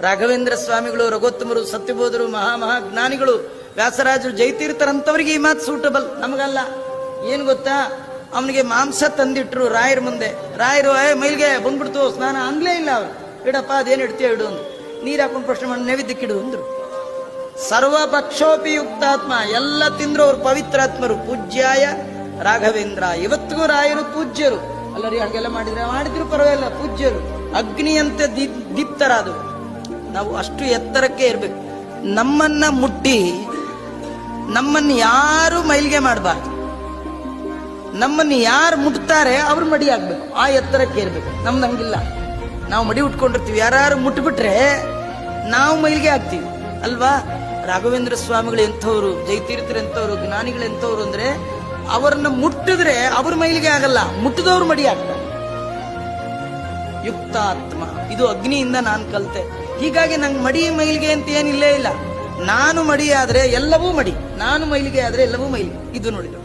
ರಾಘವೇಂದ್ರ ಸ್ವಾಮಿಗಳು, ರಘೋತ್ತಮರು, ಸತ್ಯಬೋಧರು, ಮಹಾಜ್ಞಾನಿಗಳು, ವ್ಯಾಸರಾಜರು, ಜಯತೀರ್ಥರಂತವರಿಗೆ ಈ ಮಾತು ಸೂಟಬಲ್, ನಮಗಲ್ಲ. ಏನ್ ಗೊತ್ತಾ, ಅವನಿಗೆ ಮಾಂಸ ತಂದಿಟ್ರು ರಾಯರ ಮುಂದೆ. ರಾಯರು ಮೈಲ್ಗೆ ಬಂದ್ಬಿಡ್ತು, ಸ್ನಾನ ಅಂಗ್ಲೇ ಇಲ್ಲ. ಅವ್ರು ಇಡಪ್ಪ, ಅದೇನು ಇಡ್ತೀಯ ಇಡು ಅಂದ್ರು. ನೀರ್ ಹಾಕೊಂಡು ಪ್ರಶ್ನೆ ಮಾಡಿ ನೈವೇದ್ಯಕ್ಕಿಡು ಅಂದ್ರು. ಸರ್ವ ಪಕ್ಷೋಪಿ ಯುಕ್ತಾತ್ಮ, ಎಲ್ಲ ತಿಂದ್ರು ಅವ್ರು ಪವಿತ್ರಾತ್ಮರು. ಪೂಜ್ಯಾಯ ರಾಘವೇಂದ್ರ, ಇವತ್ತಿಗೂ ರಾಯರು ಪೂಜ್ಯರು. ಅಲ್ಲರಿ ಹಾಗೆಲ್ಲ ಮಾಡಿದ್ರು ಪರವಾಗಿಲ್ಲ, ಪೂಜ್ಯರು. ಅಗ್ನಿಯಂತೆ ದೀಪ್ತರಾದರು. ನಾವು ಅಷ್ಟು ಎತ್ತರಕ್ಕೆ ಇರ್ಬೇಕು. ನಮ್ಮನ್ನ ಮುಟ್ಟಿ ನಮ್ಮನ್ನು ಯಾರು ಮೈಲಿಗೆ ಮಾಡಬಾರ್ದು. ನಮ್ಮನ್ನು ಯಾರು ಮುಟ್ತಾರೆ ಅವ್ರು ಮಡಿ ಆಗ್ಬೇಕು, ಆ ಎತ್ತರಕ್ಕೆ ಇರ್ಬೇಕು. ನಮ್ದು ಹಂಗಿಲ್ಲ. ನಾವು ಮಡಿ ಉಟ್ಕೊಂಡಿರ್ತೀವಿ, ಯಾರು ಮುಟ್ಬಿಟ್ರೆ ನಾವು ಮೈಲಿಗೆ ಆಗ್ತೀವಿ ಅಲ್ವಾ. ರಾಘವೇಂದ್ರ ಸ್ವಾಮಿಗಳು ಎಂಥವ್ರು, ಜಯತೀರ್ಥರು ಎಂಥವ್ರು, ಜ್ಞಾನಿಗಳು ಎಂಥವ್ರು ಅಂದ್ರೆ ಅವರನ್ನ ಮುಟ್ಟಿದ್ರೆ ಅವ್ರ ಮೈಲಿಗೆ ಆಗಲ್ಲ, ಮುಟ್ಟಿದವ್ರು ಮಡಿ ಆಗ್ತಾರೆ. ಯುಕ್ತಾತ್ಮ, ಇದು ಅಗ್ನಿಯಿಂದ ನಾನು ಕಲಿತೆ. ಹೀಗಾಗಿ ನಂಗೆ ಮಡಿ ಮೈಲಿಗೆ ಅಂತ ಏನಿಲ್ಲೇ ಇಲ್ಲ. ನಾನು ಮಡಿ ಆದ್ರೆ ಎಲ್ಲವೂ ಮಡಿ, ನಾನು ಮೈಲಿಗೆ ಆದ್ರೆ ಎಲ್ಲವೂ ಮೈಲಿಗೆ. ಇದು ನೋಡಿದ್ರು